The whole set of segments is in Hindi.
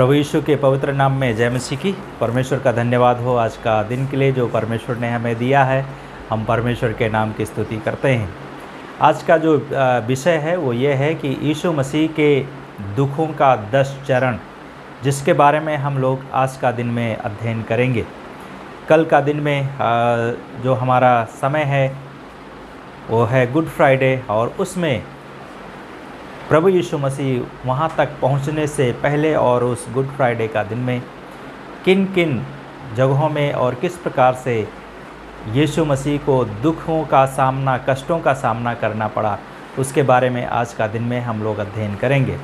प्रभु यीशु के पवित्र नाम में जय मसीह की। परमेश्वर का धन्यवाद हो आज का दिन के लिए जो परमेश्वर ने हमें दिया है। हम परमेश्वर के नाम की स्तुति करते हैं। आज का जो विषय है वो ये है कि यीशु मसीह के दुखों का 10 चरण, जिसके बारे में हम लोग आज का दिन में अध्ययन करेंगे। कल का दिन में जो हमारा समय है वो है गुड फ्राइडे, और उसमें प्रभु यीशु मसीह वहाँ तक पहुँचने से पहले और उस गुड फ्राइडे का दिन में किन किन जगहों में और किस प्रकार से यीशु मसीह को दुखों का सामना, कष्टों का सामना करना पड़ा, उसके बारे में आज का दिन में हम लोग अध्ययन करेंगे।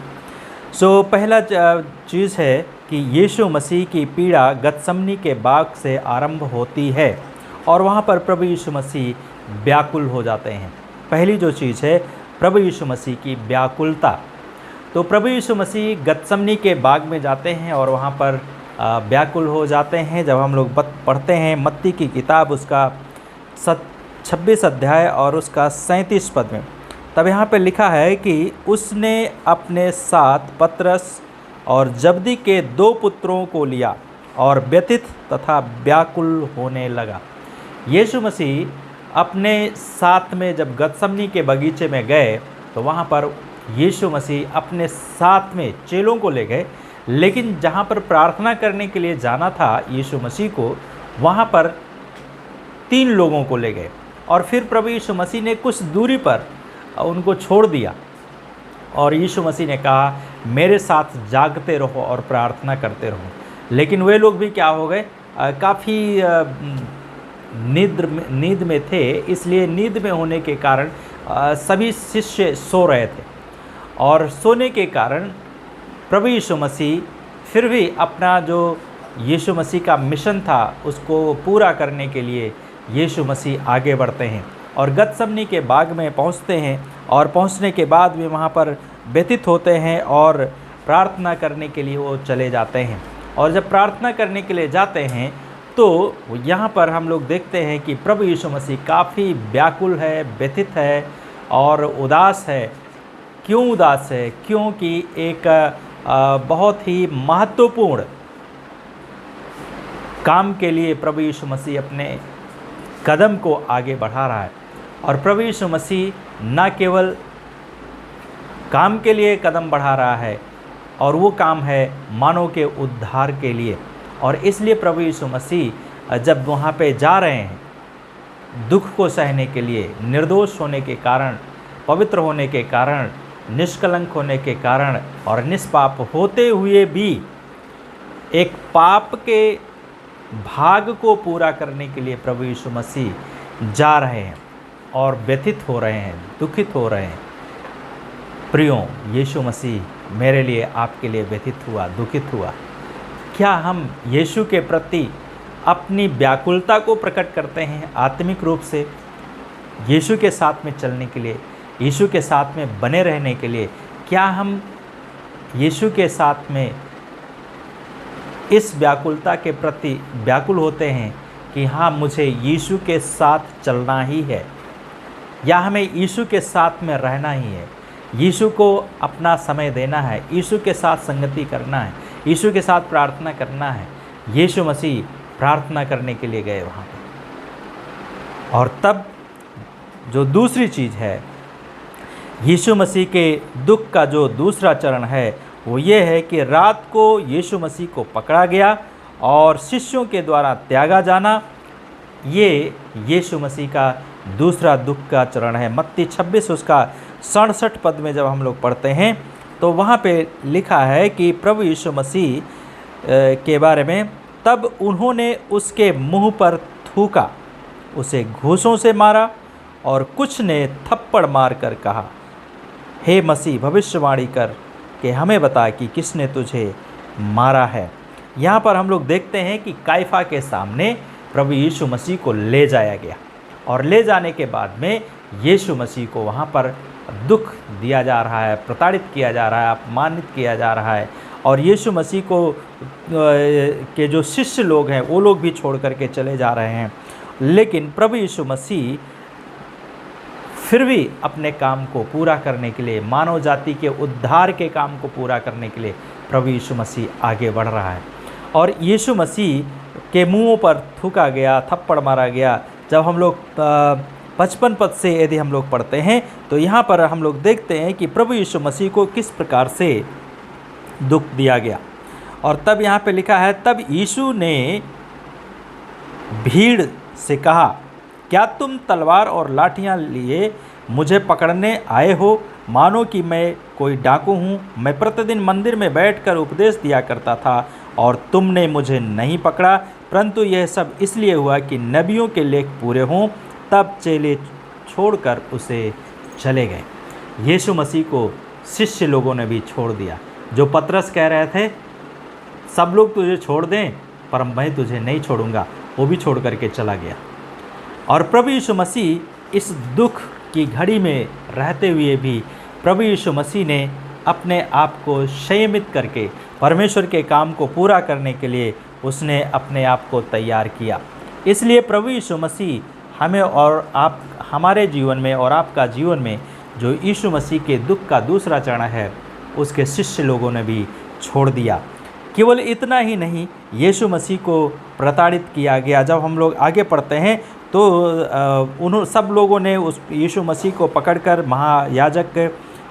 पहला चीज़ है कि यीशु मसीह की पीड़ा गतसमनी के बाग से आरंभ होती है और वहाँ पर प्रभु यीशु मसीह व्याकुल हो जाते हैं। पहली जो चीज़ है प्रभु यीशु मसीह की व्याकुलता। तो प्रभु यीशु मसीह गतसमनी के बाग में जाते हैं और वहाँ पर व्याकुल हो जाते हैं। जब हम लोग पढ़ते हैं मत्ती की किताब उसका 26 अध्याय और उसका 37 पद में, तब यहाँ पे लिखा है कि उसने अपने साथ पतरस और जब्दी के 2 पुत्रों को लिया और व्यथित तथा व्याकुल होने लगा। यीशु मसीह अपने साथ में जब गतसमनी के बगीचे में गए तो वहाँ पर यीशु मसीह अपने साथ में चेलों को ले गए, लेकिन जहाँ पर प्रार्थना करने के लिए जाना था यीशु मसीह को, वहाँ पर 3 लोगों को ले गए और फिर प्रभु यीशु मसीह ने कुछ दूरी पर उनको छोड़ दिया और यीशु मसीह ने कहा मेरे साथ जागते रहो और प्रार्थना करते रहो। लेकिन वे लोग भी क्या हो गए, काफ़ी नींद में थे, इसलिए नींद में होने के कारण सभी शिष्य सो रहे थे और सोने के कारण प्रभु यीशु मसीह फिर भी अपना जो यीशु मसीह का मिशन था उसको पूरा करने के लिए यीशु मसीह आगे बढ़ते हैं और गतसमनी के बाग में पहुंचते हैं और पहुंचने के बाद वे वहां पर व्यतीत होते हैं और प्रार्थना करने के लिए वो चले जाते हैं। और जब प्रार्थना करने के लिए जाते हैं तो यहाँ पर हम लोग देखते हैं कि प्रभु यीशु मसीह काफ़ी व्याकुल है, व्यथित है और उदास है। क्यों उदास है? क्योंकि एक बहुत ही महत्वपूर्ण काम के लिए प्रभु यीशु मसीह अपने कदम को आगे बढ़ा रहा है और प्रभु यीशु मसीह न केवल काम के लिए कदम बढ़ा रहा है और वो काम है मानव के उद्धार के लिए। और इसलिए प्रभु यीशु मसीह जब वहाँ पे जा रहे हैं, दुख को सहने के लिए, निर्दोष होने के कारण, पवित्र होने के कारण, निष्कलंक होने के कारण और निष्पाप होते हुए भी एक पाप के भाग को पूरा करने के लिए प्रभु यीशु मसीह जा रहे हैं और व्यथित हो रहे हैं, दुखित हो रहे हैं। प्रियो, यीशु मसीह मेरे लिए, आपके लिए व्यथित हुआ, दुखित हुआ। क्या हम यीशु के प्रति अपनी व्याकुलता को प्रकट करते हैं आत्मिक रूप से? यीशु के साथ में चलने के लिए, यीशु के साथ में बने रहने के लिए क्या हम यीशु के साथ में इस व्याकुलता के प्रति व्याकुल होते हैं कि हाँ, मुझे यीशु के साथ चलना ही है, या हमें यीशु के साथ में रहना ही है, यीशु को अपना समय देना है, यीशु के साथ संगति करना है, यीशु के साथ प्रार्थना करना है? यीशु मसीह प्रार्थना करने के लिए गए वहाँ पर। और तब जो दूसरी चीज़ है, यीशु मसीह के दुख का जो दूसरा चरण है वो ये है कि रात को यीशु मसीह को पकड़ा गया और शिष्यों के द्वारा त्यागा जाना, ये यीशु मसीह का दूसरा दुख का चरण है। मत्ती 26 उसका 67 पद में जब हम लोग पढ़ते हैं तो वहाँ पे लिखा है कि प्रभु यीशु मसीह के बारे में, तब उन्होंने उसके मुंह पर थूका, उसे घूंसों से मारा और कुछ ने थप्पड़ मारकर कहा, हे मसीह, भविष्यवाणी कर कि हमें बता कि किसने तुझे मारा है। यहाँ पर हम लोग देखते हैं कि काइफा के सामने प्रभु यीशु मसीह को ले जाया गया और ले जाने के बाद में यीशु मसीह को वहाँ पर दुख दिया जा रहा है, प्रताड़ित किया जा रहा है, अपमानित किया जा रहा है और यीशु मसीह को के जो शिष्य लोग हैं वो लोग भी छोड़ करके चले जा रहे हैं। लेकिन प्रभु यीशु मसीह फिर भी अपने काम को पूरा करने के लिए, मानव जाति के उद्धार के काम को पूरा करने के लिए प्रभु यीशु मसीह आगे बढ़ रहा है। और यीशु मसीह के मुँहों पर थूका गया, थप्पड़ मारा गया। जब हम लोग 55 पद से यदि हम लोग पढ़ते हैं तो यहाँ पर हम लोग देखते हैं कि प्रभु यीशु मसीह को किस प्रकार से दुख दिया गया। और तब यहाँ पे लिखा है, तब यीशु ने भीड़ से कहा, क्या तुम तलवार और लाठियाँ लिए मुझे पकड़ने आए हो, मानो कि मैं कोई डाकू हूँ। मैं प्रतिदिन मंदिर में बैठकर उपदेश दिया करता था और तुमने मुझे नहीं पकड़ा, परंतु यह सब इसलिए हुआ कि नबियों के लेख पूरे हों। तब चेले छोड़कर उसे चले गए। यीशु मसीह को शिष्य लोगों ने भी छोड़ दिया। जो पतरस कह रहे थे सब लोग तुझे छोड़ दें पर मैं तुझे नहीं छोड़ूंगा, वो भी छोड़ करके चला गया। और प्रभु यीशु मसीह इस दुख की घड़ी में रहते हुए भी प्रभु यीशु मसीह ने अपने आप को संयमित करके परमेश्वर के काम को पूरा करने के लिए उसने अपने आप को तैयार किया। इसलिए प्रभु यीशु मसीह हमें और आप हमारे जीवन में और आपका जीवन में जो यीशु मसीह के दुख का दूसरा चरण है उसके शिष्य लोगों ने भी छोड़ दिया। केवल इतना ही नहीं, यीशु मसीह को प्रताड़ित किया गया। जब हम लोग आगे पढ़ते हैं तो उन सब लोगों ने उस यीशु मसीह को पकड़कर महायाजक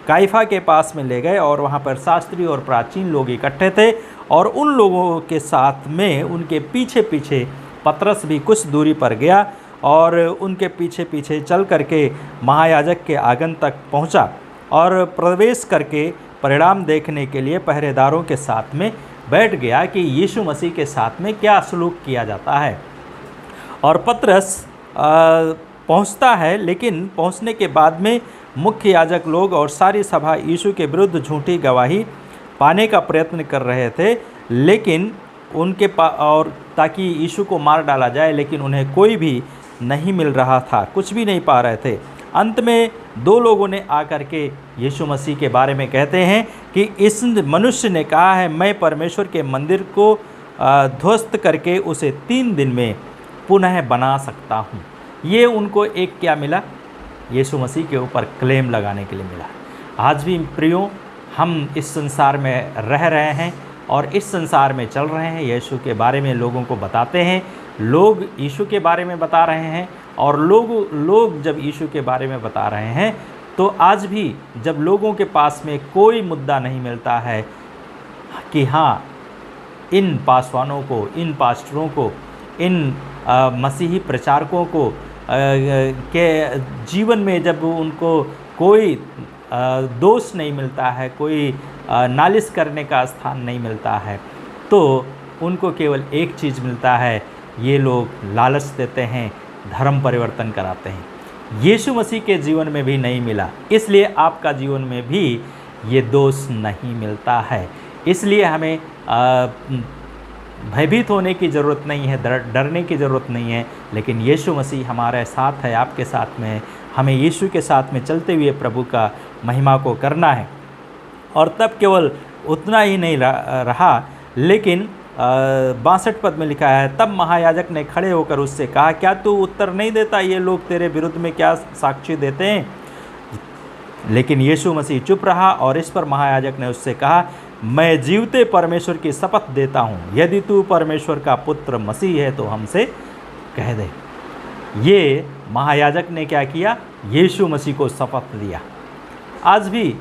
काइफा के पास में ले गए और वहाँ पर शास्त्री और प्राचीन लोग इकट्ठे थे। और उन लोगों के साथ में उनके पीछे पीछे पतरस भी कुछ दूरी पर गया और उनके पीछे पीछे चल करके महायाजक के आंगन तक पहुंचा और प्रवेश करके परिणाम देखने के लिए पहरेदारों के साथ में बैठ गया कि यीशु मसीह के साथ में क्या सलूक किया जाता है। और पतरस पहुंचता है, लेकिन पहुंचने के बाद में मुख्य याजक लोग और सारी सभा यीशु के विरुद्ध झूठी गवाही पाने का प्रयत्न कर रहे थे, लेकिन उनके और ताकि यीशु को मार डाला जाए, लेकिन उन्हें कोई भी नहीं मिल रहा था, कुछ भी नहीं पा रहे थे। अंत में दो लोगों ने आकर के यीशु मसीह के बारे में कहते हैं कि इस मनुष्य ने कहा है मैं परमेश्वर के मंदिर को ध्वस्त करके उसे 3 दिन में पुनः बना सकता हूँ। ये उनको एक क्या मिला? यीशु मसीह के ऊपर क्लेम लगाने के लिए मिला। आज भी प्रियो, हम इस संसार में रह रहे हैं और इस संसार में चल रहे हैं, यीशु के बारे में लोगों को बताते हैं, लोग यीशु के बारे में बता रहे हैं। और लोग जब यीशु के बारे में बता रहे हैं तो आज भी जब लोगों के पास में कोई मुद्दा नहीं मिलता है कि हाँ, इन पासवानों को, इन पास्टरों को, इन मसीही प्रचारकों को के जीवन में जब उनको कोई दोष नहीं मिलता है, कोई नालिश करने का स्थान नहीं मिलता है, तो उनको केवल एक चीज़ मिलता है, ये लोग लालच देते हैं, धर्म परिवर्तन कराते हैं। यीशु मसीह के जीवन में भी नहीं मिला, इसलिए आपका जीवन में भी ये दोष नहीं मिलता है। इसलिए हमें भयभीत होने की ज़रूरत नहीं है, डरने की ज़रूरत नहीं है, लेकिन यीशु मसीह हमारे साथ है, आपके साथ में है। हमें यीशु के साथ में चलते हुए प्रभु का महिमा को करना है। और तब केवल उतना ही नहीं रहा, लेकिन 62 पद में लिखा है, तब महायाजक ने खड़े होकर उससे कहा, क्या तू उत्तर नहीं देता? ये लोग तेरे विरुद्ध में क्या साक्ष्य देते हैं? लेकिन यीशु मसीह चुप रहा। और इस पर महायाजक ने उससे कहा, मैं जीवते परमेश्वर की शपथ देता हूँ, यदि तू परमेश्वर का पुत्र मसीह है तो हमसे कह दे। ये महायाजक ने क्या किया? यीशु मसीह को शपथ दिया। आज भी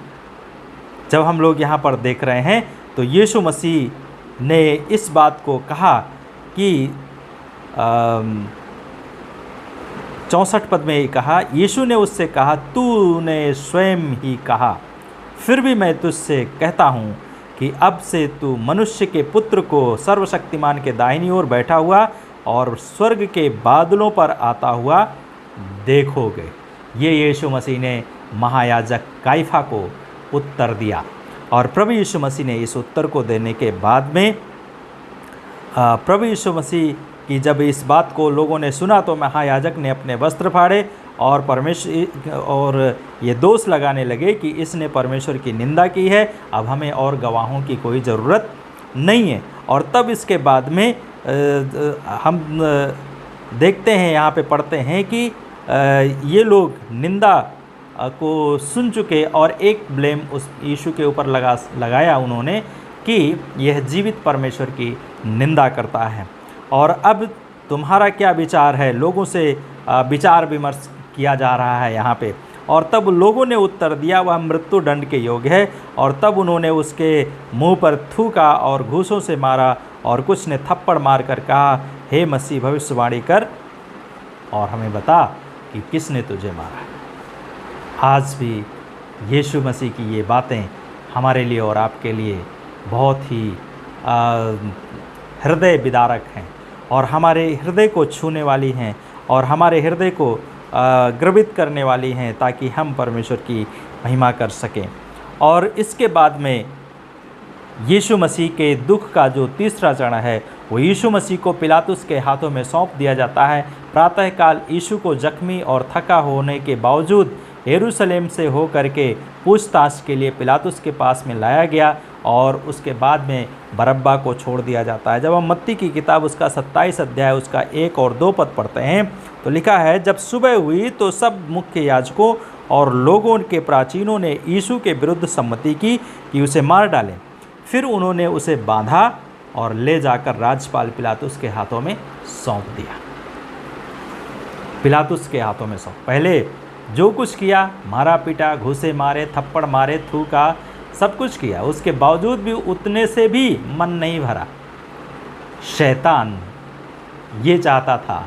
जब हम लोग यहाँ पर देख रहे हैं तो यीशु मसीह ने इस बात को कहा कि 64 पद में कहा, यीशु ने उससे कहा, तूने स्वयं ही कहा, फिर भी मैं तुझसे कहता हूँ कि अब से तू मनुष्य के पुत्र को सर्वशक्तिमान के दाहिनी ओर बैठा हुआ और स्वर्ग के बादलों पर आता हुआ देखोगे। ये यीशु मसीह ने महायाजक काइफा को उत्तर दिया। और प्रभु यीशु मसीह ने इस उत्तर को देने के बाद में प्रभु यीशु मसीह की जब इस बात को लोगों ने सुना तो महायाजक ने अपने वस्त्र फाड़े और परमेश्वर और ये दोष लगाने लगे कि इसने परमेश्वर की निंदा की है, अब हमें और गवाहों की कोई ज़रूरत नहीं है। और तब इसके बाद में हम देखते हैं, यहाँ पे पढ़ते हैं कि ये लोग निंदा को सुन चुके और एक ब्लेम उस यीशु के ऊपर लगाया उन्होंने कि यह जीवित परमेश्वर की निंदा करता है। और अब तुम्हारा क्या विचार है? लोगों से विचार विमर्श किया जा रहा है यहाँ पे। और तब लोगों ने उत्तर दिया, वह मृत्यु दंड के योग्य है। और तब उन्होंने उसके मुंह पर थूका और घूंसों से मारा, और कुछ ने थप्पड़ मारकर कहा, हे मसीह भविष्यवाणी कर और हमें बता कि किसने तुझे मारा। आज भी यीशु मसीह की ये बातें हमारे लिए और आपके लिए बहुत ही हृदय विदारक हैं और हमारे हृदय को छूने वाली हैं और हमारे हृदय को गर्वित करने वाली हैं, ताकि हम परमेश्वर की महिमा कर सकें। और इसके बाद में यीशु मसीह के दुख का जो तीसरा चरण है, वो यीशु मसीह को पिलातुस के हाथों में सौंप दिया जाता है। प्रातःकाल यीशु को जख्मी और थका होने के बावजूद यरूशलेम से हो करके पूछताछ के लिए पिलातुस के पास में लाया गया, और उसके बाद में बरब्बा को छोड़ दिया जाता है। जब हम मत्ती की किताब उसका 27 अध्याय उसका 1 और 2 पद पढ़ते हैं तो लिखा है, जब सुबह हुई तो सब मुख्य याजकों और लोगों के प्राचीनों ने यीशु के विरुद्ध सम्मति की कि उसे मार डालें। फिर उन्होंने उसे बांधा और ले जाकर राज्यपाल पिलातुस के हाथों में सौंप दिया। पिलातुस के हाथों में सौंप, पहले जो कुछ किया, मारा पीटा, घूसे मारे, थप्पड़ मारे, थूका, सब कुछ किया, उसके बावजूद भी उतने से भी मन नहीं भरा। शैतान ये चाहता था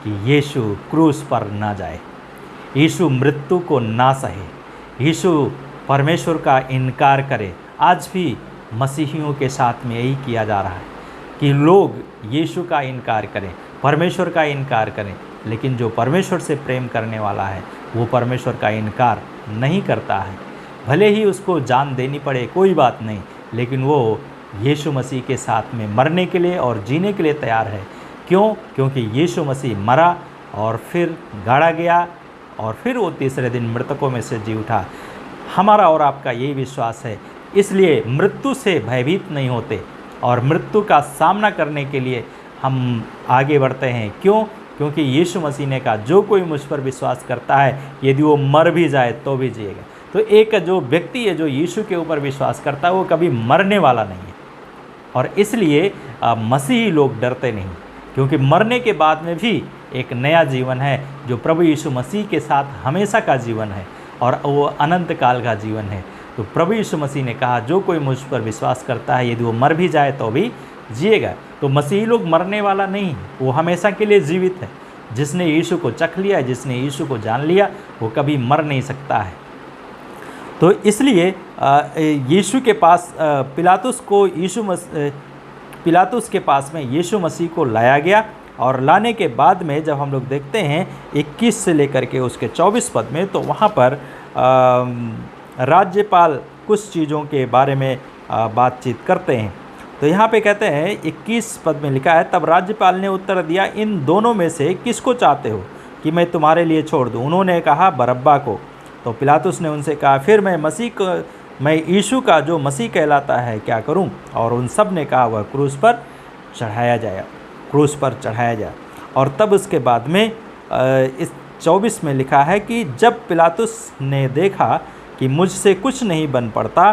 कि यीशु क्रूस पर ना जाए, यीशु मृत्यु को ना सहे, यीशु परमेश्वर का इनकार करे। आज भी मसीहियों के साथ में यही किया जा रहा है कि लोग यीशु का इनकार करें, परमेश्वर का इनकार करें, लेकिन जो परमेश्वर से प्रेम करने वाला है वो परमेश्वर का इनकार नहीं करता है। भले ही उसको जान देनी पड़े, कोई बात नहीं, लेकिन वो यीशु मसीह के साथ में मरने के लिए और जीने के लिए तैयार है। क्यों? क्योंकि यीशु मसीह मरा और फिर गाड़ा गया और फिर वो तीसरे दिन मृतकों में से जी उठा। हमारा और आपका यही विश्वास है, इसलिए मृत्यु से भयभीत नहीं होते और मृत्यु का सामना करने के लिए हम आगे बढ़ते हैं। क्यों? क्योंकि यीशु मसीह ने कहा, जो कोई मुझ पर विश्वास करता है, यदि वो मर भी जाए तो भी जिएगा। तो एक जो व्यक्ति है जो यीशु के ऊपर विश्वास करता है, वो कभी मरने वाला नहीं है। और इसलिए मसीही लोग डरते नहीं, क्योंकि मरने के बाद में भी एक नया जीवन है जो प्रभु यीशु मसीह के साथ हमेशा का जीवन है और वो अनंत काल का जीवन है। तो प्रभु यीशु मसीह ने कहा, जो कोई मुझ पर विश्वास करता है, यदि वो मर भी जाए तो भी जिएगा। तो मसीही लोग मरने वाला नहीं, वो हमेशा के लिए जीवित है। जिसने यीशु को चख लिया, जिसने यीशु को जान लिया, वो कभी मर नहीं सकता है। तो इसलिए यीशु के पास पिलातुस के पास में यीशु मसीह को लाया गया। और लाने के बाद में जब हम लोग देखते हैं 21 से लेकर के उसके 24 पद में, तो वहाँ पर राज्यपाल कुछ चीज़ों के बारे में बातचीत करते हैं। तो यहाँ पे कहते हैं 21 पद में लिखा है, तब राज्यपाल ने उत्तर दिया, इन दोनों में से किसको चाहते हो कि मैं तुम्हारे लिए छोड़ दूँ? उन्होंने कहा, बरब्बा को। तो पिलातुस ने उनसे कहा, फिर मैं यीशु का जो मसीह कहलाता है क्या करूं? और उन सब ने कहा, वह क्रूस पर चढ़ाया जाए। और तब उसके बाद में इस 24 में लिखा है कि जब पिलातुस ने देखा कि मुझसे कुछ नहीं बन पड़ता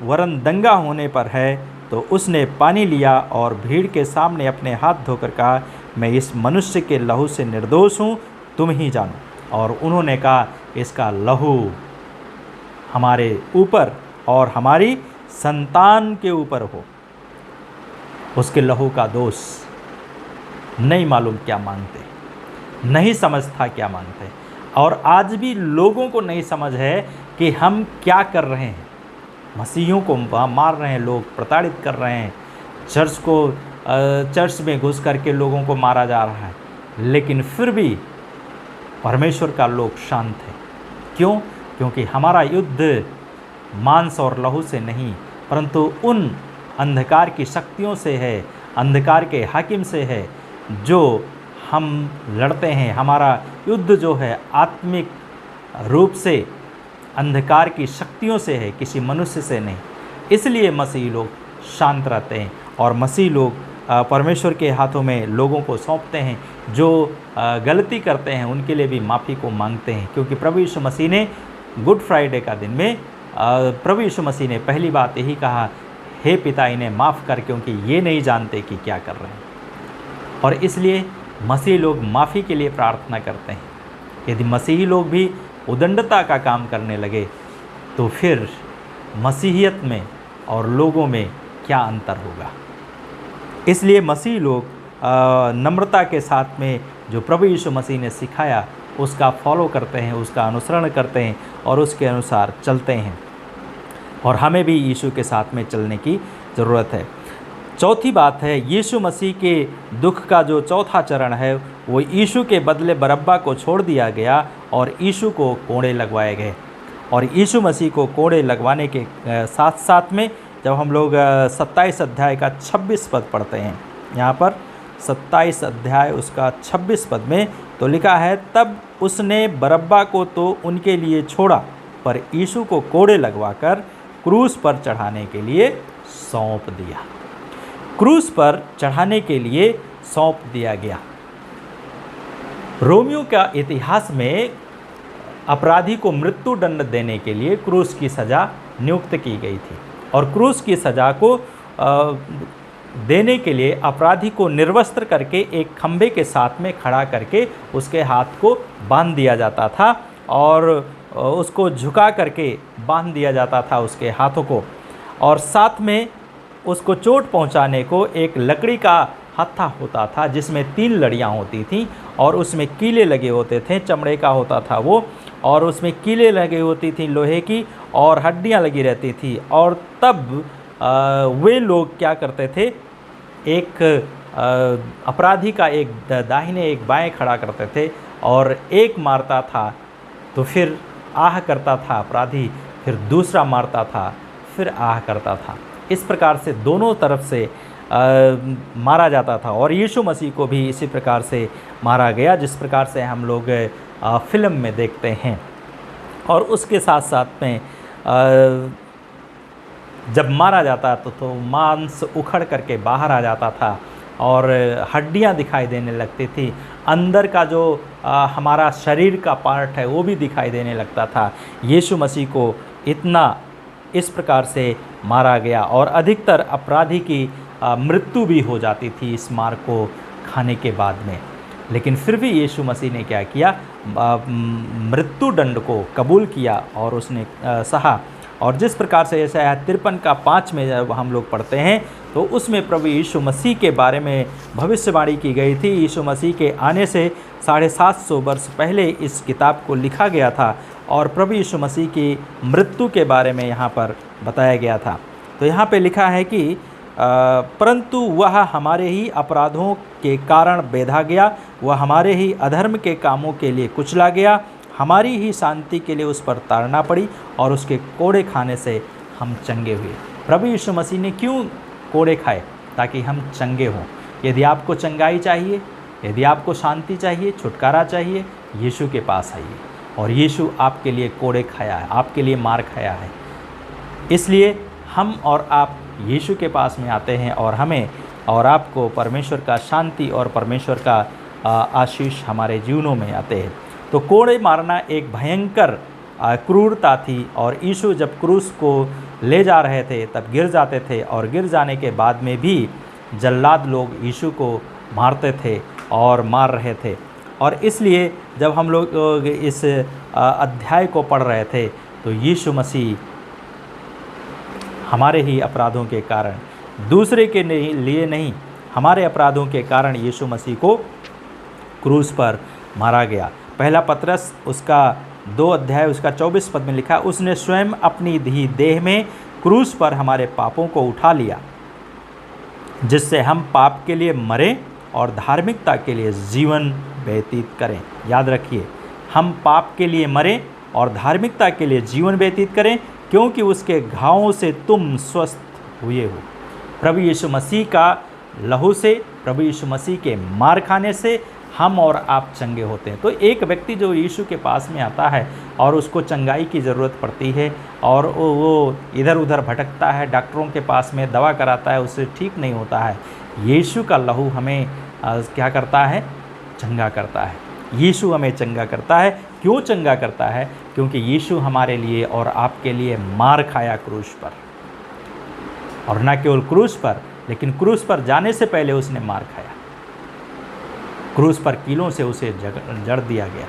वरन दंगा होने पर है, तो उसने पानी लिया और भीड़ के सामने अपने हाथ धोकर कहा, मैं इस मनुष्य के लहू से निर्दोष हूँ, तुम ही जानो। और उन्होंने कहा, इसका लहू हमारे ऊपर और हमारी संतान के ऊपर हो। उसके लहू का दोष नहीं मालूम क्या मांगते, नहीं समझता क्या मांगते। और आज भी लोगों को नहीं समझ है कि हम क्या कर रहे हैं। मसीहियों को मार रहे हैं लोग, प्रताड़ित कर रहे हैं, चर्च में घुस करके लोगों को मारा जा रहा है, लेकिन फिर भी परमेश्वर का लोग शांत है। क्यों? क्योंकि हमारा युद्ध मांस और लहू से नहीं, परंतु उन अंधकार की शक्तियों से है, अंधकार के हाकिम से है जो हम लड़ते हैं। हमारा युद्ध जो है आत्मिक रूप से अंधकार की शक्तियों से है, किसी मनुष्य से नहीं। इसलिए मसीह लोग शांत रहते हैं और मसीह लोग परमेश्वर के हाथों में लोगों को सौंपते हैं। जो गलती करते हैं उनके लिए भी माफ़ी को मांगते हैं, क्योंकि प्रभु यीशु मसीह ने गुड फ्राइडे का दिन में प्रभु यीशु मसीह ने पहली बात यही कहा, हे पिता इन्हें माफ़ कर, क्योंकि ये नहीं जानते कि क्या कर रहे हैं। और इसलिए मसीही लोग माफ़ी के लिए प्रार्थना करते हैं। यदि मसीही लोग भी उदंडता का काम करने लगे तो फिर मसीहियत में और लोगों में क्या अंतर होगा। इसलिए मसीही लोग नम्रता के साथ में जो प्रभु यीशु मसीह ने सिखाया उसका फॉलो करते हैं, उसका अनुसरण करते हैं और उसके अनुसार चलते हैं। और हमें भी यीशु के साथ में चलने की ज़रूरत है। चौथी बात है, यीशु मसीह के दुख का जो चौथा चरण है वो यीशु के बदले बरअब्बा को छोड़ दिया गया और यीशु को कोड़े लगवाए गए। और यीशु मसीह को कोड़े लगवाने के साथ साथ में जब हम लोग 27 अध्याय का 26 पद पढ़ते हैं, यहाँ पर 27 अध्याय उसका 26 पद में तो लिखा है, तब उसने बरअब्बा को तो उनके लिए छोड़ा, पर यीशु को कोड़े लगवाकर क्रूस पर चढ़ाने के लिए सौंप दिया। क्रूस पर चढ़ाने के लिए सौंप दिया गया। रोमियो का इतिहास में अपराधी को मृत्यु दंड देने के लिए क्रूस की सज़ा नियुक्त की गई थी। और क्रूस की सज़ा को देने के लिए अपराधी को निर्वस्त्र करके एक खंभे के साथ में खड़ा करके उसके हाथ को बांध दिया जाता था और उसको झुका करके बांध दिया जाता था उसके हाथों को। और साथ में उसको चोट पहुंचाने को एक लकड़ी का हत्था होता था जिसमें 3 लड़ियां होती थीं और उसमें कीले लगे होते थे, चमड़े का होता था वो, और उसमें कीले लगे होती थी लोहे की और हड्डियां लगी रहती थी। और तब वे लोग क्या करते थे, एक अपराधी का एक दाहिने एक बाएं खड़ा करते थे और एक मारता था तो फिर आह करता था अपराधी, फिर दूसरा मारता था, फिर आह करता था। इस प्रकार से दोनों तरफ से मारा जाता था। और यीशु मसीह को भी इसी प्रकार से मारा गया जिस प्रकार से हम लोग फिल्म में देखते हैं। और उसके साथ साथ में जब मारा जाता तो मांस उखड़ करके बाहर आ जाता था और हड्डियां दिखाई देने लगती थी। अंदर का जो हमारा शरीर का पार्ट है वो भी दिखाई देने लगता था। यीशु मसीह को इतना इस प्रकार से मारा गया और अधिकतर अपराधी की मृत्यु भी हो जाती थी इस मार को खाने के बाद में। लेकिन फिर भी यीशु मसीह ने क्या किया, मृत्यु दंड को कबूल किया और उसने सहा। और जिस प्रकार से यशायाह 53 का 5 में जब हम लोग पढ़ते हैं तो उसमें प्रभु यीशु मसीह के बारे में भविष्यवाणी की गई थी। यीशु मसीह के आने से 750 वर्ष पहले इस किताब को लिखा गया था और प्रभु यीशु मसीह की मृत्यु के बारे में यहाँ पर बताया गया था। तो यहाँ पे लिखा है कि परंतु वह हमारे ही अपराधों के कारण बेधा गया, वह हमारे ही अधर्म के कामों के लिए कुचला गया, हमारी ही शांति के लिए उस पर ताड़ना पड़ी और उसके कोड़े खाने से हम चंगे हुए। प्रभु यीशु मसीह ने क्यों कोड़े खाए? ताकि हम चंगे हों। यदि आपको चंगाई चाहिए, यदि आपको शांति चाहिए, छुटकारा चाहिए, यीशु के पास आइए। और यीशु आपके लिए कोड़े खाया है, आपके लिए मार खाया है। इसलिए हम और आप यीशु के पास में आते हैं और हमें और आपको परमेश्वर का शांति और परमेश्वर का आशीष हमारे जीवनों में आते हैं। तो कोड़े मारना एक भयंकर क्रूरता थी और यीशु जब क्रूस को ले जा रहे थे तब गिर जाते थे और गिर जाने के बाद में भी जल्लाद लोग यीशु को मारते थे और मार रहे थे। और इसलिए जब हम लोग इस अध्याय को पढ़ रहे थे तो यीशु मसीह हमारे ही अपराधों के कारण, दूसरे के लिए नहीं, हमारे अपराधों के कारण यीशु मसीह को क्रूस पर मारा गया। पहला पतरस उसका 2 अध्याय उसका 24 पद में लिखा, उसने स्वयं अपनी ही देह में क्रूस पर हमारे पापों को उठा लिया, जिससे हम पाप के लिए मरें और धार्मिकता के लिए जीवन व्यतीत करें। याद रखिए, हम पाप के लिए मरें और धार्मिकता के लिए जीवन व्यतीत करें, क्योंकि उसके घावों से तुम स्वस्थ हुए हो। प्रभु यीशु मसीह का लहू से, प्रभु यीशु मसीह के मार खाने से हम और आप चंगे होते हैं। तो एक व्यक्ति जो यीशु के पास में आता है और उसको चंगाई की ज़रूरत पड़ती है और वो इधर उधर भटकता है, डॉक्टरों के पास में दवा कराता है, उससे ठीक नहीं होता है, यीशु का लहू हमें क्या करता है? चंगा करता है। यीशु हमें चंगा करता है। क्यों चंगा करता है? क्योंकि यीशु हमारे लिए और आपके लिए मार खाया क्रूस पर। और न केवल क्रूस पर, लेकिन क्रूस पर जाने से पहले उसने मार खाया। क्रूस पर कीलों से उसे जड़ दिया गया।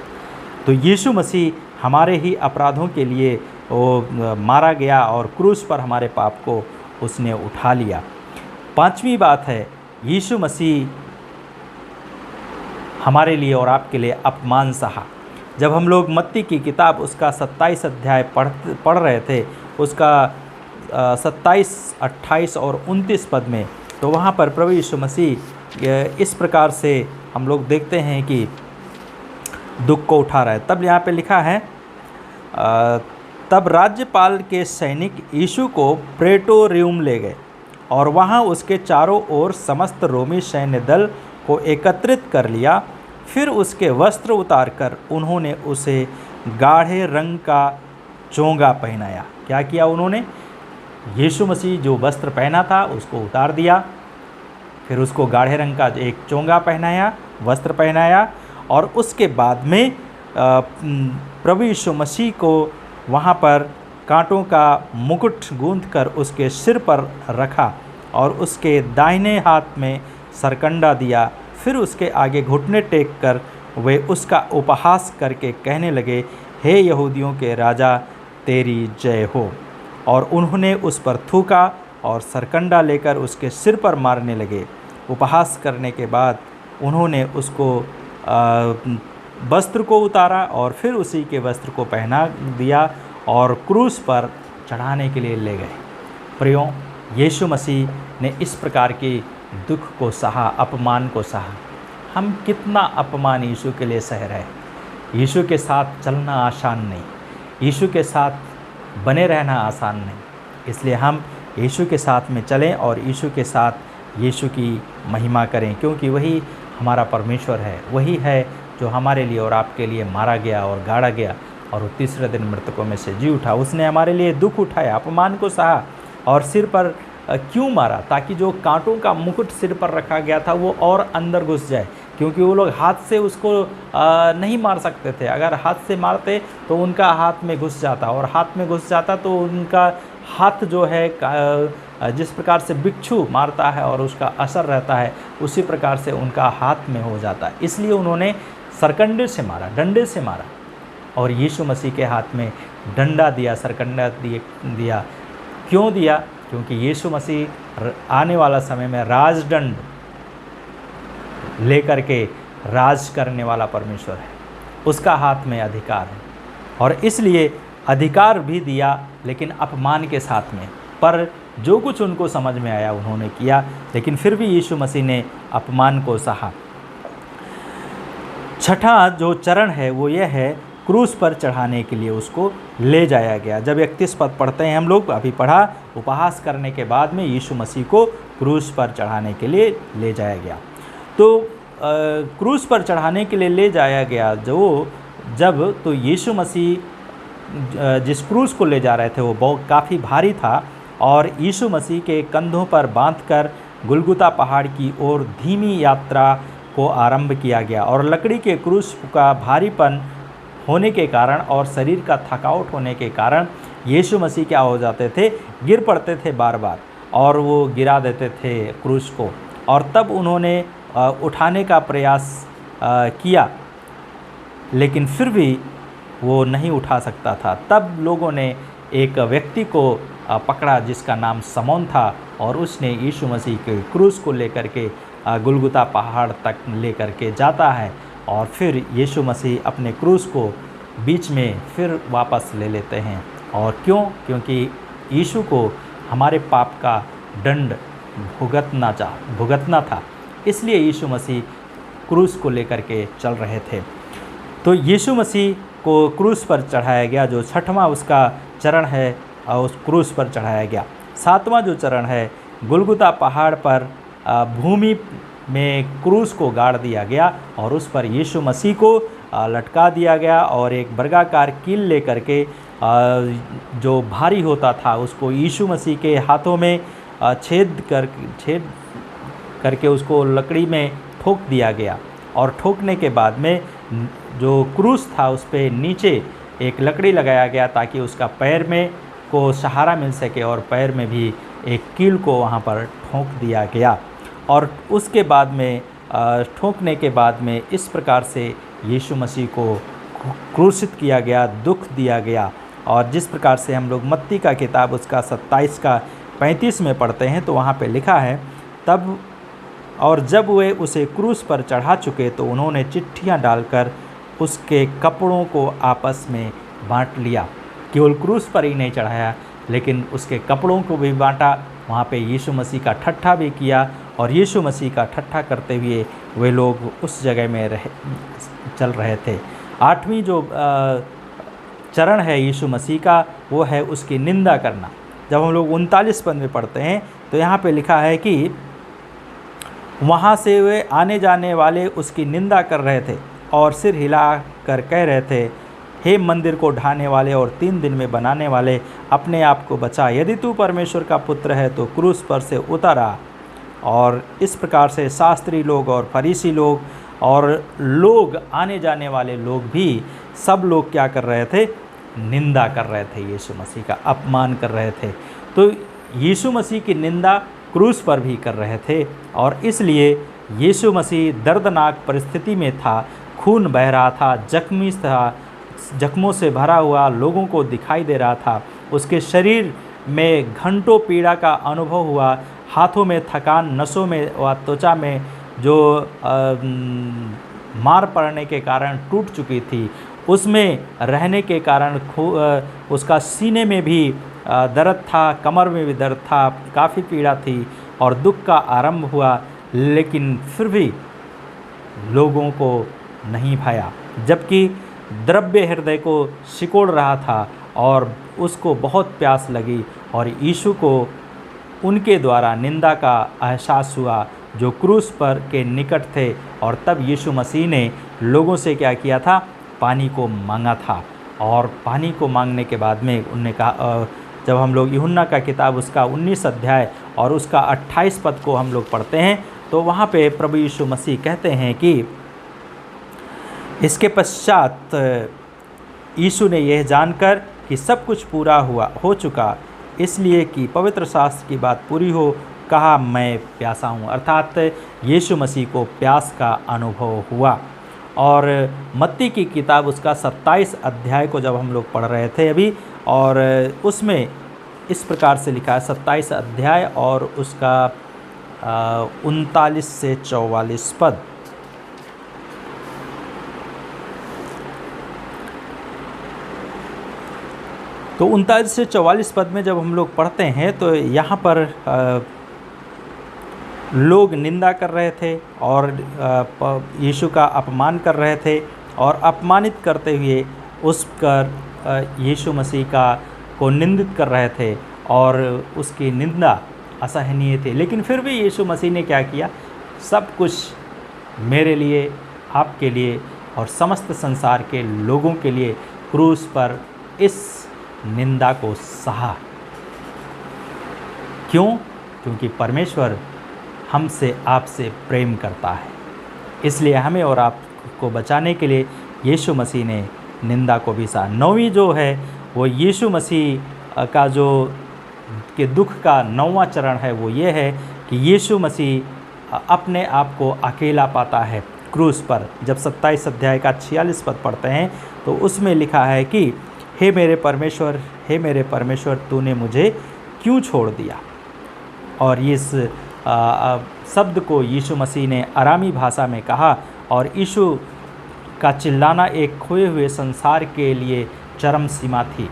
तो यीशु मसीह हमारे ही अपराधों के लिए वो मारा गया और क्रूस पर हमारे पाप को उसने उठा लिया। पांचवी बात है, यीशु मसीह हमारे लिए और आपके लिए अपमान सहा। जब हम लोग मत्ती की किताब उसका 27 अध्याय पढ़ रहे थे, उसका 27, 28 और 29 पद में, तो वहाँ पर प्रभु यीशु मसीह इस प्रकार से हम लोग देखते हैं कि दुख को उठा रहा है। तब यहाँ पे लिखा है, तब राज्यपाल के सैनिक यीशु को प्रेटोरियम ले गए और वहाँ उसके चारों ओर समस्त रोमी सैन्य दल को एकत्रित कर लिया। फिर उसके वस्त्र उतारकर उन्होंने उसे गाढ़े रंग का चोंगा पहनाया। क्या किया उन्होंने? यीशु मसीह जो वस्त्र पहना था उसको उतार दिया, फिर उसको गाढ़े रंग का एक चोंगा पहनाया, वस्त्र पहनाया, और उसके बाद में प्रभु यीशु मसीह को वहाँ पर कांटों का मुकुट गूंथकर उसके सिर पर रखा और उसके दाहिने हाथ में सरकंडा दिया। फिर उसके आगे घुटने टेक कर वे उसका उपहास करके कहने लगे, हे यहूदियों के राजा, तेरी जय हो। और उन्होंने उस पर थूका और सरकंडा लेकर उसके सिर पर मारने लगे। उपहास करने के बाद उन्होंने उसको वस्त्र को उतारा और फिर उसी के वस्त्र को पहना दिया और क्रूस पर चढ़ाने के लिए ले गए। प्रियों, यीशु मसीह ने इस प्रकार की दुख को सहा, अपमान को सहा। हम कितना अपमान यीशु के लिए सह रहे हैं। यीशु के साथ चलना आसान नहीं, यीशु के साथ बने रहना आसान नहीं। इसलिए हम यीशु के साथ में चलें और यीशु के साथ यीशु की महिमा करें, क्योंकि वही हमारा परमेश्वर है। वही है जो हमारे लिए और आपके लिए मारा गया और गाड़ा गया और तीसरे दिन मृतकों में से जी उठा। उसने हमारे लिए दुख उठाया, अपमान को सहा। और सिर पर क्यों मारा? ताकि जो कांटों का मुकुट सिर पर रखा गया था वो और अंदर घुस जाए, क्योंकि वो लोग हाथ से उसको नहीं मार सकते थे। अगर हाथ से मारते तो उनका हाथ में घुस जाता, और हाथ में घुस जाता तो उनका हाथ जो है जिस प्रकार से बिच्छू मारता है और उसका असर रहता है, उसी प्रकार से उनका हाथ में हो जाता है। इसलिए उन्होंने सरकंडे से मारा, डंडे से मारा। और यीशु मसीह के हाथ में डंडा दिया, सरकंडा दिया। क्यों दिया? क्योंकि यीशु मसीह आने वाला समय में राजदंड लेकर के राज करने वाला परमेश्वर है। उसका हाथ में अधिकार है, और इसलिए अधिकार भी दिया, लेकिन अपमान के साथ में। पर जो कुछ उनको समझ में आया उन्होंने किया, लेकिन फिर भी यीशु मसीह ने अपमान को सहा। छठा जो चरण है वो यह है, क्रूस पर चढ़ाने के लिए उसको ले जाया गया। जब 31 पद पढ़ते हैं हम लोग, अभी पढ़ा, उपहास करने के बाद में यीशु मसीह को क्रूस पर चढ़ाने के लिए ले जाया गया। तो क्रूस पर चढ़ाने के लिए ले जाया गया तो यीशु मसीह जिस क्रूस को ले जा रहे थे वो बहुत काफ़ी भारी था, और यीशु मसीह के कंधों पर बांधकर गुलगुता पहाड़ की ओर धीमी यात्रा को आरंभ किया गया। और लकड़ी के क्रूस का भारीपन होने के कारण और शरीर का थकावट होने के कारण यीशु मसीह क्या हो जाते थे, गिर पड़ते थे बार बार, और वो गिरा देते थे क्रूस को। और तब उन्होंने उठाने का प्रयास किया, लेकिन फिर भी वो नहीं उठा सकता था। तब लोगों ने एक व्यक्ति को पकड़ा जिसका नाम समौन था, और उसने यीशु मसीह के क्रूस को लेकर के गुलगुता पहाड़ तक लेकर के जाता है, और फिर यीशु मसीह अपने क्रूस को बीच में फिर वापस ले लेते हैं। और क्यों? क्योंकि यीशु को हमारे पाप का दंड भुगतना था, इसलिए यीशु मसीह क्रूस को लेकर के चल रहे थे। तो यीशु मसीह को क्रूस पर चढ़ाया गया, जो छठवां उसका चरण है, और उस क्रूस पर चढ़ाया गया। सातवां जो चरण है, गुलगुता पहाड़ पर भूमि में क्रूस को गाड़ दिया गया और उस पर यीशु मसीह को लटका दिया गया, और एक वर्गाकार कील लेकर के जो भारी होता था उसको यीशु मसीह के हाथों में छेद करके उसको लकड़ी में ठोक दिया गया। और ठोकने के बाद में जो क्रूस था उस पर नीचे एक लकड़ी लगाया गया ताकि उसका पैर में को सहारा मिल सके, और पैर में भी एक कील को वहाँ पर ठोंक दिया गया। और उसके बाद में ठोंकने के बाद में इस प्रकार से यीशु मसीह को क्रूसित किया गया, दुख दिया गया। और जिस प्रकार से हम लोग मत्ती का किताब उसका 27 का 35 में पढ़ते हैं, तो वहाँ पे लिखा है, तब और जब वे उसे क्रूस पर चढ़ा चुके तो उन्होंने चिट्ठियाँ डालकर उसके कपड़ों को आपस में बांट लिया। केवल क्रूस पर ही नहीं चढ़ाया, लेकिन उसके कपड़ों को भी बांटा। वहाँ पे यीशु मसीह का ठट्ठा भी किया, और यीशु मसीह का ठट्ठा करते हुए वे लोग उस जगह में चल रहे थे। 8वीं जो चरण है यीशु मसीह का, वो है उसकी निंदा करना। जब हम लोग 39 पद में पढ़ते हैं, तो यहाँ पे लिखा है कि वहाँ से वे आने जाने वाले उसकी निंदा कर रहे थे और सिर हिला कर कह रहे थे, हे मंदिर को ढाने वाले और 3 दिन में बनाने वाले, अपने आप को बचा। यदि तू परमेश्वर का पुत्र है तो क्रूस पर से उतर आ। और इस प्रकार से शास्त्री लोग और फरीसी लोग और लोग, आने जाने वाले लोग भी, सब लोग क्या कर रहे थे? निंदा कर रहे थे, यीशु मसीह का अपमान कर रहे थे। तो यीशु मसीह की निंदा क्रूस पर भी कर रहे थे, और इसलिए यीशु मसीह दर्दनाक परिस्थिति में था, खून बह रहा था, जख्मी था, जख्मों से भरा हुआ लोगों को दिखाई दे रहा था। उसके शरीर में घंटों पीड़ा का अनुभव हुआ, हाथों में थकान, नसों में व त्वचा में जो मार पड़ने के कारण टूट चुकी थी, उसमें रहने के कारण उसका सीने में भी दर्द था, कमर में भी दर्द था, काफ़ी पीड़ा थी और दुख का आरंभ हुआ। लेकिन फिर भी लोगों को नहीं भाया, जबकि द्रव्य हृदय को सिकोड़ रहा था और उसको बहुत प्यास लगी, और यीशु को उनके द्वारा निंदा का एहसास हुआ जो क्रूस पर के निकट थे। और तब यीशु मसीह ने लोगों से क्या किया था? पानी को मांगा था। और पानी को मांगने के बाद में उन्होंने कहा, जब हम लोग यूहन्ना का किताब उसका 19 अध्याय और उसका 28 पद को हम लोग पढ़ते हैं, तो वहाँ पे प्रभु यीशु मसीह कहते हैं कि इसके पश्चात यीशु ने यह जानकर कि सब कुछ पूरा हो चुका, इसलिए कि पवित्र शास्त्र की बात पूरी हो, कहा, मैं प्यासा हूँ। अर्थात यीशु मसीह को प्यास का अनुभव हुआ। और मत्ती की किताब उसका 27 अध्याय को जब हम लोग पढ़ रहे थे अभी, और उसमें इस प्रकार से लिखा है, 27 अध्याय और उसका 39 से 44 पद। तो 39 से 44 पद में जब हम लोग पढ़ते हैं, तो यहाँ पर लोग निंदा कर रहे थे और यीशु का अपमान कर रहे थे, और अपमानित करते हुए उस पर यीशु मसीह को निंदित कर रहे थे, और उसकी निंदा असहनीय थी। लेकिन फिर भी यीशु मसीह ने क्या किया? सब कुछ मेरे लिए, आपके लिए और समस्त संसार के लोगों के लिए क्रूस पर इस निंदा को सहा। क्यों? क्योंकि परमेश्वर हमसे, आपसे प्रेम करता है। इसलिए हमें और आपको बचाने के लिए यीशु मसीह ने निंदा को भी सहा। 9वीं जो है वो यीशु मसीह का जो के दुख का 9वां चरण है, वो ये है कि यीशु मसीह अपने आप को अकेला पाता है क्रूस पर। जब 27 अध्याय का 46 पद पढ़ते हैं, तो उसमें लिखा है कि हे मेरे परमेश्वर, तूने मुझे क्यों छोड़ दिया? और इस शब्द को यीशु मसीह ने अरामी भाषा में कहा, और यीशु का चिल्लाना एक खोए हुए संसार के लिए चरम सीमा थी।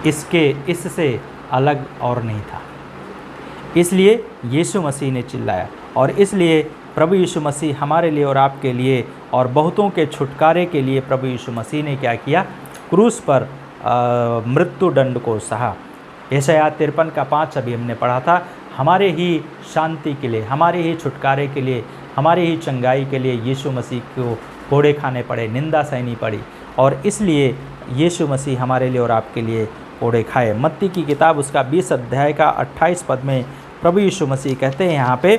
इससे अलग और नहीं था। इसलिए यीशु मसीह ने चिल्लाया, और इसलिए प्रभु यीशु मसीह हमारे लिए और आपके लिए और बहुतों के छुटकारे के लिए प्रभु यीशु मसीह ने क्या किया? क्रूस पर मृत्यु दंड को सहा। यशायाह 53 का 5 अभी हमने पढ़ा था। हमारे ही शांति के लिए, हमारे ही छुटकारे के लिए, हमारे ही चंगाई के लिए यीशु मसीह को कोड़े खाने पड़े, निंदा सहनी पड़ी, और इसलिए यीशु मसीह हमारे लिए और आपके लिए कोड़े खाए। मत्ती की किताब उसका 20 अध्याय का 28 पद में प्रभु यीशु मसीह कहते हैं यहाँ पे,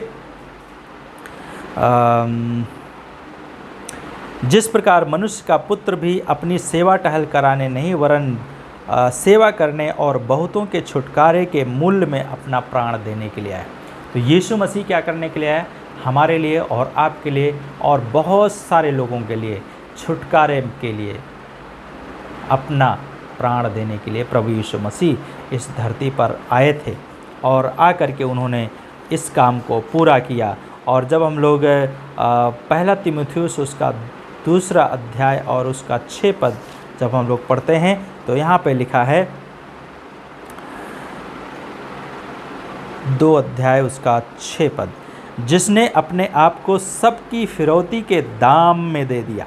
जिस प्रकार मनुष्य का पुत्र भी अपनी सेवा टहल कराने नहीं वरन सेवा करने और बहुतों के छुटकारे के मूल्य में अपना प्राण देने के लिए आया। तो यीशु मसीह क्या करने के लिए आया? हमारे लिए और आपके लिए और बहुत सारे लोगों के लिए छुटकारे के लिए अपना प्राण देने के लिए प्रभु यीशु मसीह इस धरती पर आए थे और आकर के उन्होंने इस काम को पूरा किया। और जब हम लोग पहला तीमुथियुस उसका 2 अध्याय और उसका 6 पद जब हम लोग पढ़ते हैं तो यहाँ पे लिखा है, 2 अध्याय उसका 6 पद, जिसने अपने आप को सबकी फिरौती के दाम में दे दिया।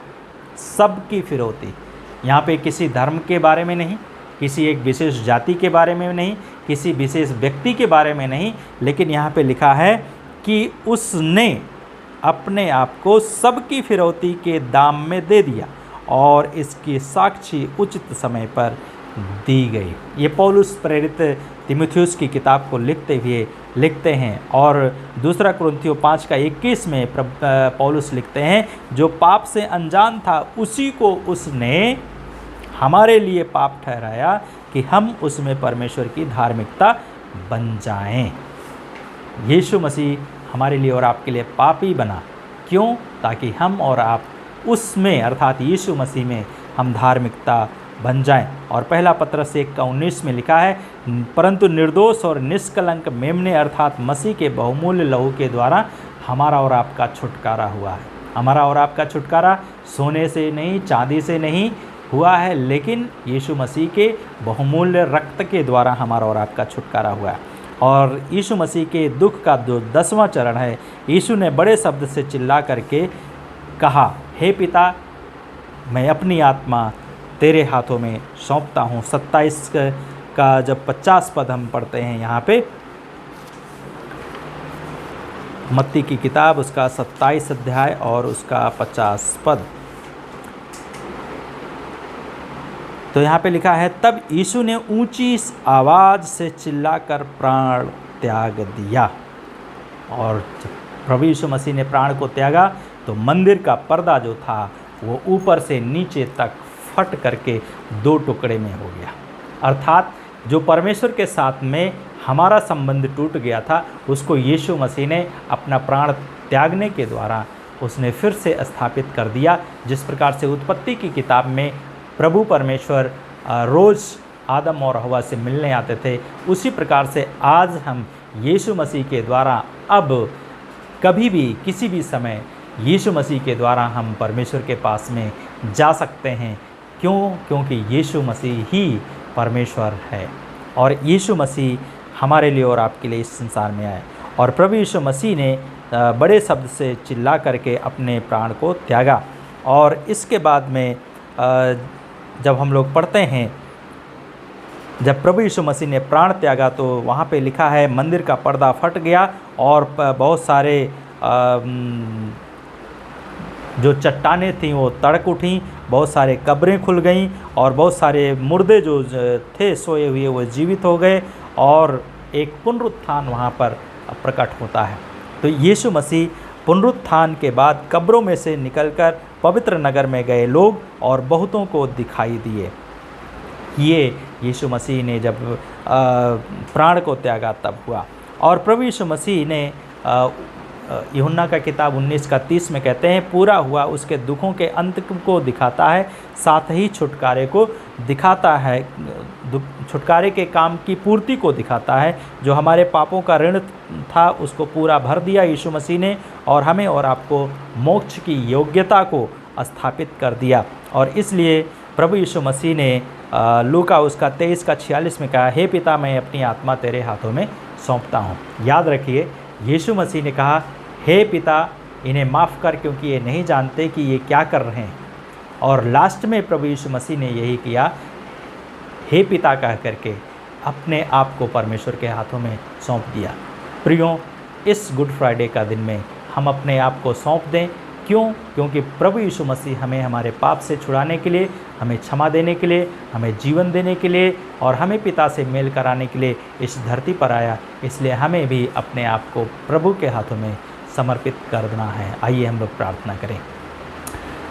सबकी फिरौती, यहाँ पे किसी धर्म के बारे में नहीं, किसी एक विशेष जाति के बारे में नहीं, किसी विशेष व्यक्ति के बारे में नहीं, लेकिन यहाँ पे लिखा है कि उसने अपने आप को सबकी फिरौती के दाम में दे दिया और इसकी साक्षी उचित समय पर दी गई। ये पौलुस प्रेरित तीमुथियुस की किताब को लिखते हुए लिखते हैं। और 2 कुरिन्थियों 5:21 में पौलुस लिखते हैं, जो पाप से अनजान था उसी को उसने हमारे लिए पाप ठहराया कि हम उसमें परमेश्वर की धार्मिकता बन जाएं। यीशु मसीह हमारे लिए और आपके लिए पापी बना, क्यों? ताकि हम और आप उसमें अर्थात यीशु मसीह में हम धार्मिकता बन जाएं। और पहला पत्रस 1:19 में लिखा है, परंतु निर्दोष और निष्कलंक मेमने अर्थात मसीह के बहुमूल्य लहू के द्वारा हमारा और आपका छुटकारा हुआ है। हमारा और आपका छुटकारा सोने से नहीं, चांदी से नहीं हुआ है, लेकिन यीशु मसीह के बहुमूल्य रक्त के द्वारा हमारा और आपका छुटकारा हुआ है। और यीशु मसीह के दुख का जो 10वां चरण है, यीशु ने बड़े शब्द से चिल्ला करके कहा, हे पिता, मैं अपनी आत्मा तेरे हाथों में सौंपता हूँ। 27 का जब 50 पद हम पढ़ते हैं यहाँ पे, मत्ती की किताब उसका 27 अध्याय और उसका 50 पद, तो यहाँ पे लिखा है, तब यीशु ने ऊंची आवाज़ से चिल्लाकर प्राण त्याग दिया। और जब प्रभु यीशु मसीह ने प्राण को त्यागा तो मंदिर का पर्दा जो था वो ऊपर से नीचे तक फट करके 2 टुकड़े में हो गया। अर्थात जो परमेश्वर के साथ में हमारा संबंध टूट गया था, उसको यीशु मसीह ने अपना प्राण त्यागने के द्वारा उसने फिर से स्थापित कर दिया। जिस प्रकार से उत्पत्ति की किताब में प्रभु परमेश्वर रोज़ आदम और हवा से मिलने आते थे, उसी प्रकार से आज हम यीशु मसीह के द्वारा अब कभी भी किसी भी समय यीशु मसीह के द्वारा हम परमेश्वर के पास में जा सकते हैं। क्यों? क्योंकि यीशु मसीह ही परमेश्वर है और यीशु मसीह हमारे लिए और आपके लिए इस संसार में आए। और प्रभु यीशु मसीह ने बड़े शब्द से चिल्ला करके अपने प्राण को त्यागा। और इसके बाद में जब हम लोग पढ़ते हैं, जब प्रभु यीशु मसीह ने प्राण त्यागा तो वहाँ पे लिखा है, मंदिर का पर्दा फट गया और बहुत सारे जो चट्टानें थीं वो तड़क उठीं, बहुत सारे कब्रें खुल गईं और बहुत सारे मुर्दे जो थे सोए हुए वो जीवित हो गए और एक पुनरुत्थान वहाँ पर प्रकट होता है। तो यीशु मसीह पुनरुत्थान के बाद कब्रों में से निकलकर पवित्र नगर में गए लोग और बहुतों को दिखाई दिए। ये यीशु मसीह ने जब प्राण को त्यागा तब हुआ। और प्रभु यीशु मसीह ने यूहन्ना का किताब 19:30 में कहते हैं, पूरा हुआ उसके दुखों के अंत को दिखाता है, साथ ही छुटकारे को दिखाता है, छुटकारे के काम की पूर्ति को दिखाता है। जो हमारे पापों का ऋण था उसको पूरा भर दिया यीशु मसीह ने और हमें और आपको मोक्ष की योग्यता को स्थापित कर दिया। और इसलिए प्रभु यीशु मसीह ने लूका उसका 23:46 में कहा, हे पिता, मैं अपनी आत्मा तेरे हाथों में सौंपता हूँ। याद रखिए, यीशु मसीह ने कहा, हे पिता, इन्हें माफ़ कर क्योंकि ये नहीं जानते कि ये क्या कर रहे हैं। और लास्ट में प्रभु यीशु मसीह ने यही किया, हे पिता कह करके अपने आप को परमेश्वर के हाथों में सौंप दिया। प्रियो, इस गुड फ्राइडे का दिन में हम अपने आप को सौंप दें। क्यों? क्योंकि प्रभु यीशु मसीह हमें हमारे पाप से छुड़ाने के लिए, हमें क्षमा देने के लिए, हमें जीवन देने के लिए और हमें पिता से मेल कराने के लिए इस धरती पर आया। इसलिए हमें भी अपने आप को प्रभु के हाथों में समर्पित कर देना है। आइए हम लोग प्रार्थना करें।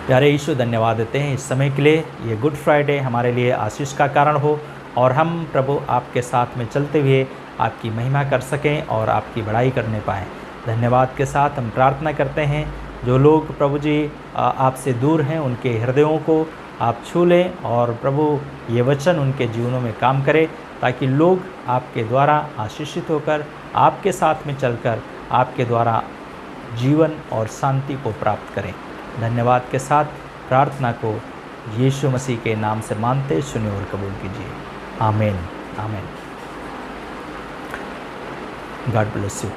प्यारे यीशु, धन्यवाद देते हैं इस समय के लिए। ये गुड फ्राइडे हमारे लिए आशीष का कारण हो। और हम प्रभु आपके साथ में चलते हुए आपकी महिमा कर सकें और आपकी बड़ाई करने पाएँ। धन्यवाद के साथ हम प्रार्थना करते हैं, जो लोग प्रभु जी आपसे दूर हैं उनके हृदयों को आप छू लें और प्रभु ये वचन उनके जीवनों में काम करे, ताकि लोग आपके द्वारा आशीषित होकर आपके साथ में चलकर आपके द्वारा जीवन और शांति को प्राप्त करें। धन्यवाद के साथ प्रार्थना को यीशु मसीह के नाम से मानते सुने और कबूल कीजिए। आमीन आमीन। God bless you.